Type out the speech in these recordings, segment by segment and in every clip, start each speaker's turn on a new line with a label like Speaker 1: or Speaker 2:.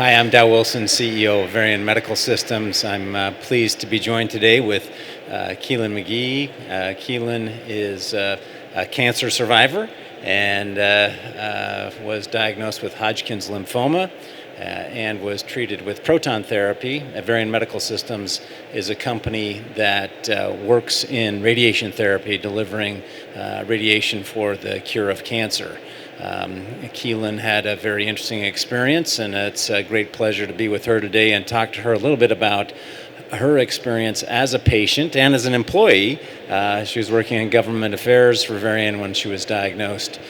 Speaker 1: Hi, I'm Dow Wilson, CEO of Varian Medical Systems. I'm pleased to be joined today with Keelin McGee. Keelin is a cancer survivor and was diagnosed with Hodgkin's lymphoma and was treated with proton therapy. Varian Medical Systems is a company that works in radiation therapy, delivering radiation for the cure of cancer. Keelin had a very interesting experience, and it's a great pleasure to be with her today and talk to her a little bit about her experience as a patient and as an employee. She was working in government affairs for Varian when she was diagnosed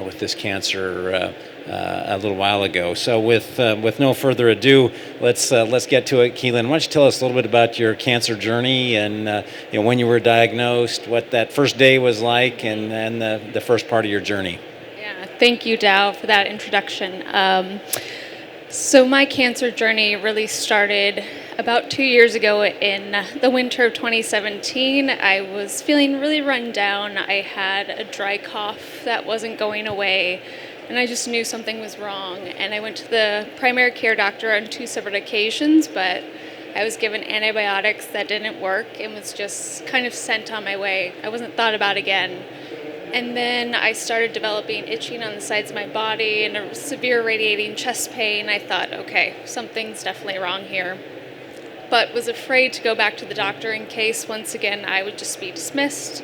Speaker 1: with this cancer a little while ago. So with no further ado, let's get to it. Keelin, why don't you tell us a little bit about your cancer journey and when you were diagnosed, what that first day was like, and then the first part of your journey.
Speaker 2: Thank you, Dow, for that introduction. So my cancer journey really started about 2 years ago in the winter of 2017. I was feeling really run down. I had a dry cough that wasn't going away, and I just knew something was wrong. And I went to the primary care doctor on 2 separate occasions, but I was given antibiotics that didn't work and was just kind of sent on my way. I wasn't thought about again. And then I started developing itching on the sides of my body and a severe radiating chest pain. I thought, okay, something's definitely wrong here. But was afraid to go back to the doctor in case, once again, I would just be dismissed.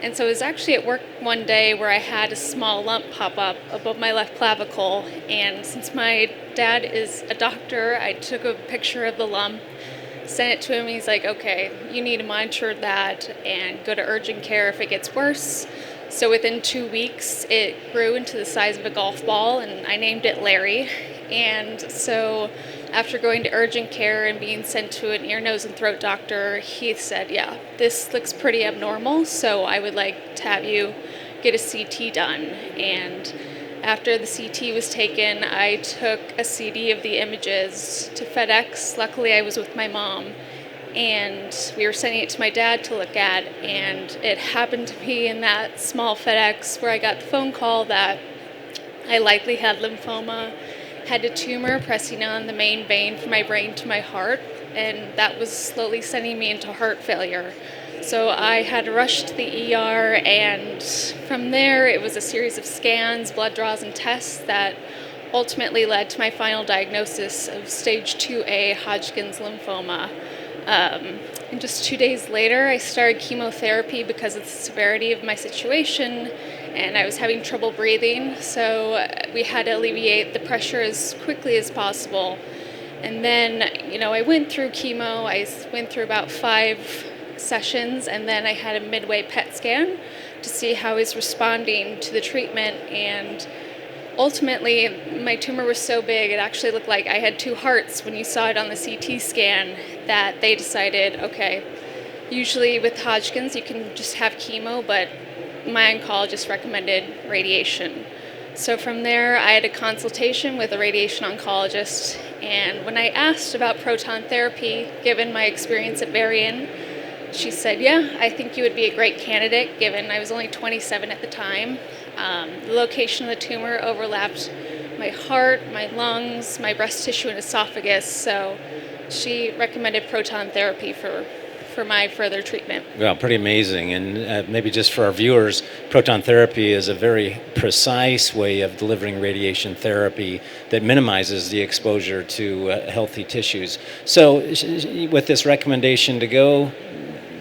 Speaker 2: And so I was actually at work one day where I had a small lump pop up above my left clavicle. And since my dad is a doctor, I took a picture of the lump, sent it to him. He's like, okay, you need to monitor that and go to urgent care if it gets worse. So within 2 weeks, it grew into the size of a golf ball, and I named it Larry. And so after going to urgent care and being sent to an ear, nose, and throat doctor, he said, yeah, this looks pretty abnormal, so I would like to have you get a CT done. And after the CT was taken, I took a CD of the images to FedEx. Luckily, I was with my mom, and we were sending it to my dad to look at, and it happened to be in that small FedEx where I got the phone call that I likely had lymphoma, had a tumor pressing on the main vein from my brain to my heart, and that was slowly sending me into heart failure. So I had to rush to the ER, and from there it was a series of scans, blood draws, and tests that ultimately led to my final diagnosis of stage 2A Hodgkin's lymphoma. And just 2 days later, I started chemotherapy because of the severity of my situation, and I was having trouble breathing, so we had to alleviate the pressure as quickly as possible. And then, I went through chemo. I went through about 5 sessions, and then I had a midway PET scan to see how I was responding to the treatment. And ultimately, my tumor was so big, it actually looked like I had 2 hearts when you saw it on the CT scan, that they decided, okay, usually with Hodgkin's you can just have chemo, but my oncologist recommended radiation. So from there, I had a consultation with a radiation oncologist, and when I asked about proton therapy, given my experience at Varian, she said, yeah, I think you would be a great candidate, given I was only 27 at the time. The location of the tumor overlapped my heart, my lungs, my breast tissue, and esophagus, so she recommended proton therapy for my further treatment.
Speaker 1: Well, pretty amazing. And maybe just for our viewers, proton therapy is a very precise way of delivering radiation therapy that minimizes the exposure to healthy tissues. So with this recommendation to go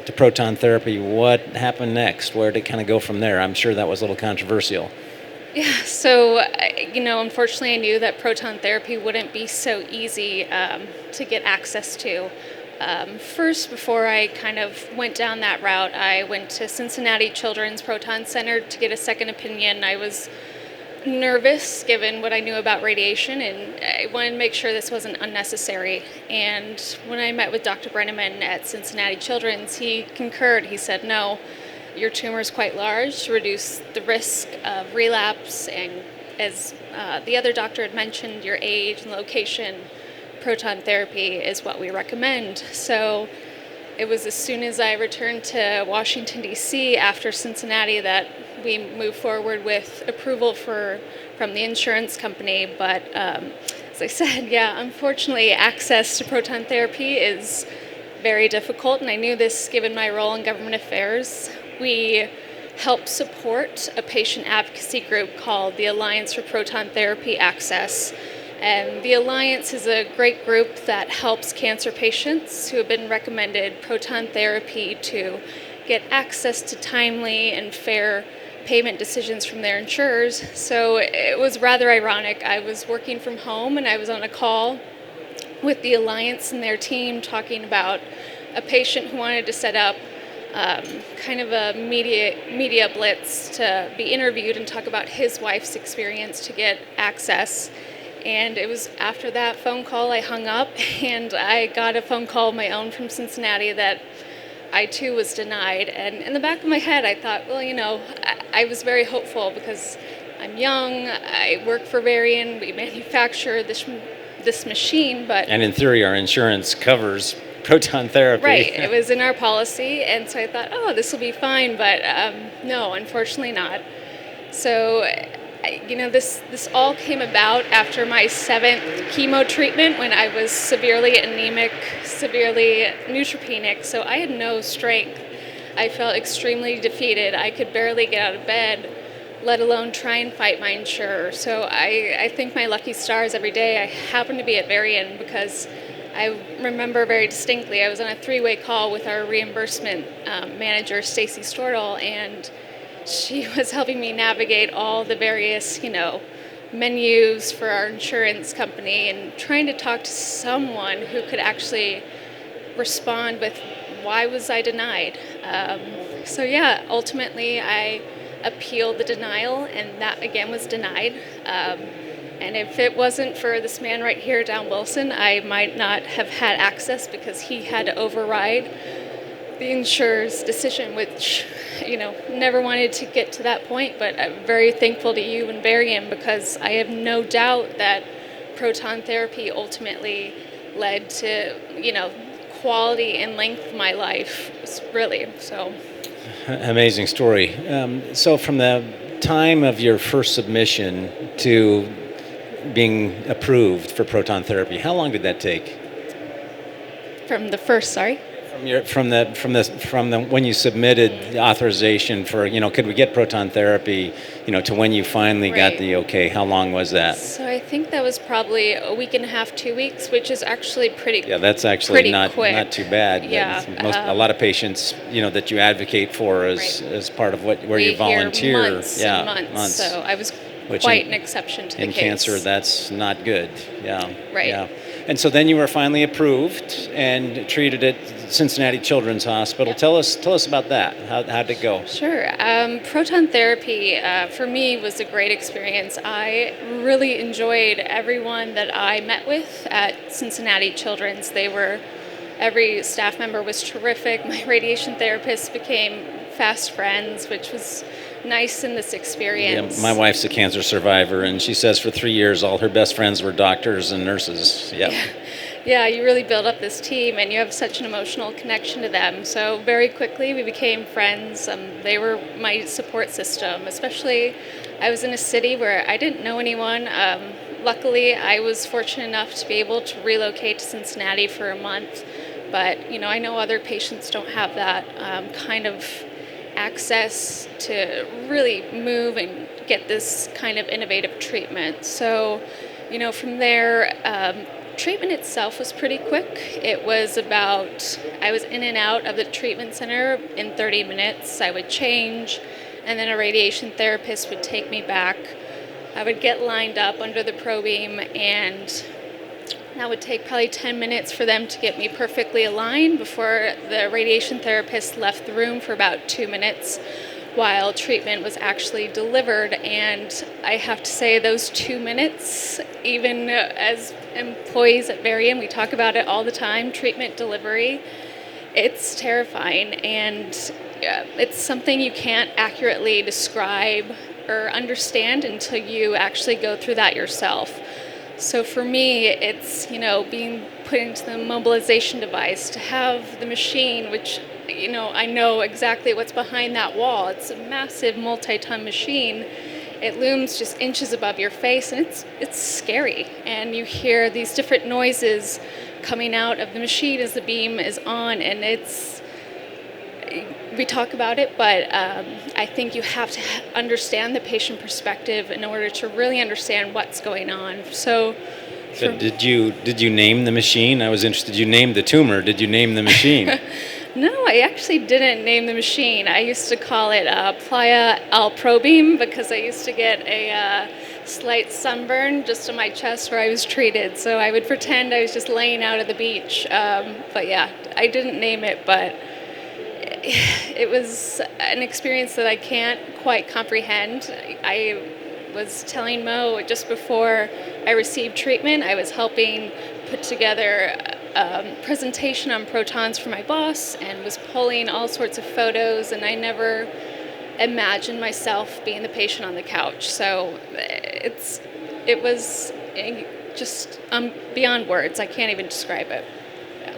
Speaker 1: to proton therapy, what happened next? Where did it kind of go from there? I'm sure that was a little controversial.
Speaker 2: Yeah, so, unfortunately I knew that proton therapy wouldn't be so easy to get access to. First, before I kind of went down that route, I went to Cincinnati Children's Proton Center to get a second opinion. I was nervous given what I knew about radiation, and I wanted to make sure this wasn't unnecessary. And when I met with Dr. Brenneman at Cincinnati Children's, he concurred. He said, no, your tumor is quite large to reduce the risk of relapse, and as the other doctor had mentioned, your age and location, proton therapy is what we recommend. So it was as soon as I returned to Washington, D.C. after Cincinnati that we moved forward with approval from the insurance company. But As I said, yeah, unfortunately, access to proton therapy is very difficult, and I knew this given my role in government affairs. We help support a patient advocacy group called the Alliance for Proton Therapy Access. And the Alliance is a great group that helps cancer patients who have been recommended proton therapy to get access to timely and fair payment decisions from their insurers. So it was rather ironic. I was working from home and I was on a call with the Alliance and their team talking about a patient who wanted to set up kind of a media blitz to be interviewed and talk about his wife's experience to get access. And it was after that phone call I hung up, and I got a phone call of my own from Cincinnati that I too was denied. And in the back of my head, I thought, well, I was very hopeful because I'm young, I work for Varian, we manufacture this machine, but...
Speaker 1: And in theory, our insurance covers proton therapy.
Speaker 2: Right, it was in our policy, and so I thought, oh, this will be fine, but no, unfortunately not. So, this all came about after my 7th chemo treatment when I was severely anemic, severely neutropenic, so I had no strength. I felt extremely defeated. I could barely get out of bed, let alone try and fight my insurer. So I thank my lucky stars every day. I happened to be at Varian because I remember very distinctly I was on a 3-way call with our reimbursement manager, Stacy Stortle, and she was helping me navigate all the various, menus for our insurance company and trying to talk to someone who could actually respond with why was I denied. Ultimately I appealed the denial, and that again was denied. And if it wasn't for this man right here, Down Wilson, I might not have had access because he had to override the insurer's decision, which, never wanted to get to that point. But I'm very thankful to you and Varian because I have no doubt that proton therapy ultimately led to, quality and length of my life, really. So.
Speaker 1: Amazing story. So from the time of your first submission to being approved for proton therapy, how long did that take?
Speaker 2: From the first, sorry?
Speaker 1: From the when you submitted the authorization for, could we get proton therapy, to when you finally got the okay, how long was that?
Speaker 2: So I think that was probably a week and a half, 2 weeks, which is actually pretty.
Speaker 1: Yeah, that's actually not
Speaker 2: quick.
Speaker 1: Too bad.
Speaker 2: Yeah,
Speaker 1: a lot of patients, that you advocate for as part of where you volunteer.
Speaker 2: Hear months and months. So I was quite an exception to the case.
Speaker 1: In cancer, that's not good. Yeah.
Speaker 2: Right.
Speaker 1: Yeah. And so then you were finally approved and treated at Cincinnati Children's Hospital.
Speaker 2: Yep.
Speaker 1: Tell us about that. How'd it go?
Speaker 2: Sure. Proton therapy for me was a great experience. I really enjoyed everyone that I met with at Cincinnati Children's. Every staff member was terrific. My radiation therapist became fast friends, which was nice in this experience.
Speaker 1: Yeah, my wife's a cancer survivor, and she says for 3 years all her best friends were doctors and nurses. Yep.
Speaker 2: Yeah, you really build up this team, and you have such an emotional connection to them. So very quickly we became friends. They were my support system, especially I was in a city where I didn't know anyone. Luckily, I was fortunate enough to be able to relocate to Cincinnati for a month. But, I know other patients don't have that kind of access to really move and get this kind of innovative treatment. So, from there, treatment itself was pretty quick. It was I was in and out of the treatment center in 30 minutes. I would change, and then a radiation therapist would take me back. I would get lined up under the probeam, and that would take probably 10 minutes for them to get me perfectly aligned before the radiation therapist left the room for about 2 minutes while treatment was actually delivered. And I have to say those 2 minutes, even as employees at Varian, we talk about it all the time, treatment delivery, it's terrifying, and it's something you can't accurately describe or understand until you actually go through that yourself. So for me, it's, being put into the mobilization device, to have the machine, which, I know exactly what's behind that wall. It's a massive multi-ton machine, it looms just inches above your face, and it's scary. And you hear these different noises coming out of the machine as the beam is on, and we talk about it, but I think you have to understand the patient perspective in order to really understand what's going on. So
Speaker 1: did you name the machine? I was interested. You named the tumor. Did you name the machine?
Speaker 2: No, I actually didn't name the machine. I used to call it Playa al Probeam because I used to get a slight sunburn just on my chest where I was treated. So I would pretend I was just laying out at the beach. But yeah, I didn't name it, but it was an experience that I can't quite comprehend. I was telling Mo just before I received treatment, I was helping put together a presentation on protons for my boss and was pulling all sorts of photos, and I never imagined myself being the patient on the couch. So it was just beyond words. I can't even describe it.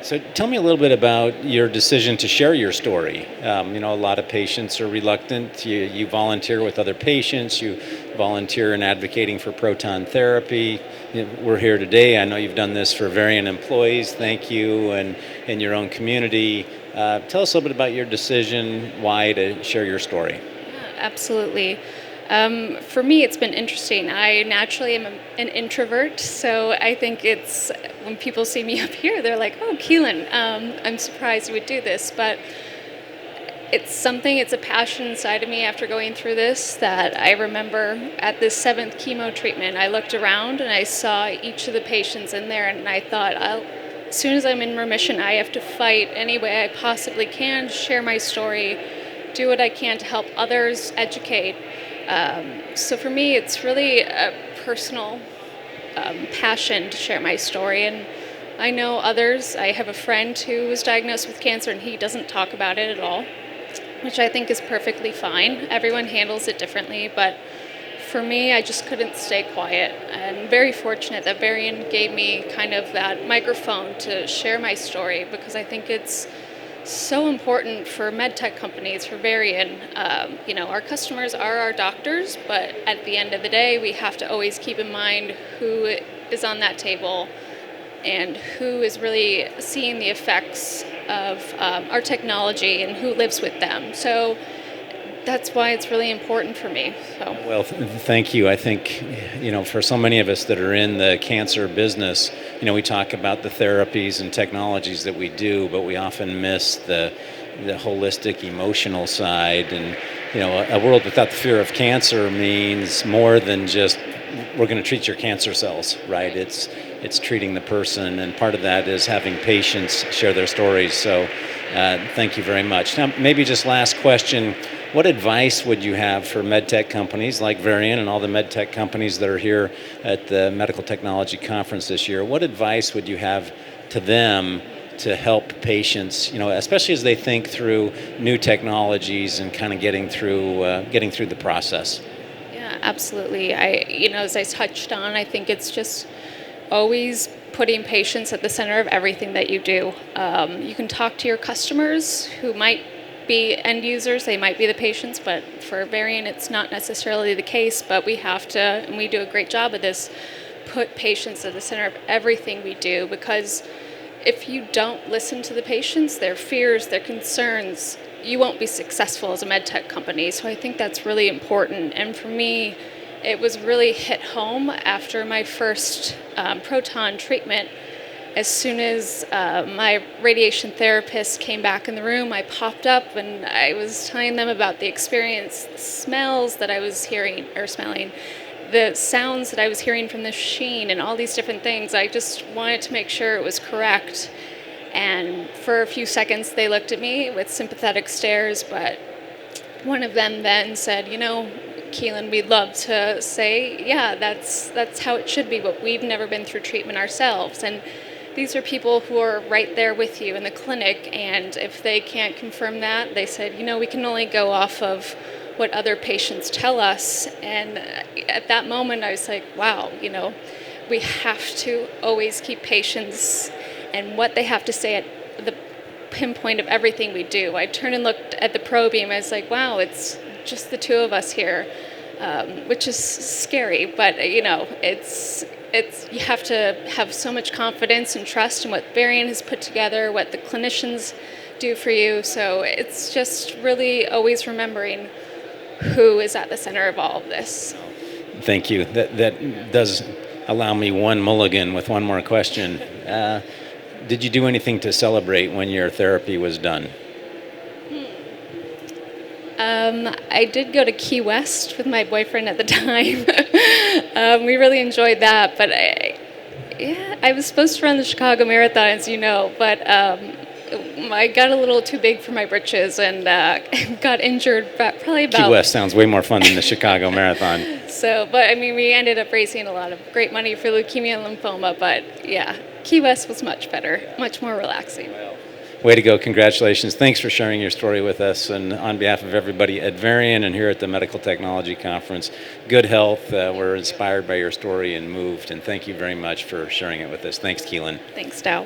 Speaker 1: So tell me a little bit about your decision to share your story. A lot of patients are reluctant. You volunteer with other patients. You volunteer in advocating for proton therapy. We're here today. I know you've done this for Varian employees. Thank you, and in your own community. Tell us a little bit about your decision, why to share your story.
Speaker 2: Yeah, absolutely. For me, it's been interesting. I naturally am an introvert, so I think it's when people see me up here, they're like, "Oh, Keelin, I'm surprised you would do this." But it's a passion inside of me after going through this that I remember at this 7th chemo treatment, I looked around and I saw each of the patients in there, and I thought, as soon as I'm in remission, I have to fight any way I possibly can, share my story, do what I can to help others, educate. So for me, it's really a personal passion to share my story. And I know others. I have a friend who was diagnosed with cancer, and he doesn't talk about it at all, which I think is perfectly fine. Everyone handles it differently, but for me, I just couldn't stay quiet. And very fortunate that Varian gave me kind of that microphone to share my story, because I think it's so important for medtech companies, for Varian. Our customers are our doctors, but at the end of the day, we have to always keep in mind who is on that table and who is really seeing the effects of our technology and who lives with them. So that's why it's really important for me. So.
Speaker 1: Well, thank you. I think, for so many of us that are in the cancer business, we talk about the therapies and technologies that we do, but we often miss the holistic emotional side. And, a world without the fear of cancer means more than just we're going to treat your cancer cells, right? It's treating the person, and part of that is having patients share their stories. So thank you very much. Now, maybe just last question. What advice would you have for medtech companies like Varian and all the medtech companies that are here at the Medical Technology Conference this year? What advice would you have to them to help patients, especially as they think through new technologies and kind of getting through the process?
Speaker 2: Yeah, absolutely. As I touched on, I think it's just always putting patients at the center of everything that you do. You can talk to your customers who might be end users, they might be the patients, but for Varian it's not necessarily the case, but we have to, and we do a great job of this, put patients at the center of everything we do, because if you don't listen to the patients, their fears, their concerns, you won't be successful as a medtech company. So I think that's really important. And for me, it was really hit home after my first proton treatment. As soon as my radiation therapist came back in the room, I popped up and I was telling them about the experience, the smells that I was hearing or smelling, the sounds that I was hearing from the machine, and all these different things. I just wanted to make sure it was correct. And for a few seconds, they looked at me with sympathetic stares, but one of them then said, Keelin, we'd love to say, yeah, that's how it should be, but we've never been through treatment ourselves. And these are people who are right there with you in the clinic, and if they can't confirm that, they said, we can only go off of what other patients tell us. And at that moment, I was like, wow, we have to always keep patients and what they have to say at the pinpoint of everything we do. I turned and looked at the probeam. I was like, wow, it's just the two of us here. which is scary. But it's you have to have so much confidence and trust in what Varian has put together, what the clinicians do for you. So it's just really always remembering who is at the center of all of this.
Speaker 1: Thank you. That does allow me one mulligan with one more question. Did you do anything to celebrate when your therapy was done?
Speaker 2: I did go to Key West with my boyfriend at the time. We really enjoyed that, but I was supposed to run the Chicago Marathon, as you know, but I got a little too big for my britches and got injured probably about...
Speaker 1: Key West sounds way more fun than the Chicago Marathon.
Speaker 2: So, but I mean, we ended up raising a lot of great money for leukemia and lymphoma, but yeah, Key West was much better, much more relaxing.
Speaker 1: Way to go. Congratulations. Thanks for sharing your story with us. And on behalf of everybody at Varian and here at the Medical Technology Conference, good health. We're inspired by your story and moved. And thank you very much for sharing it with us. Thanks, Keelin.
Speaker 2: Thanks, Dow.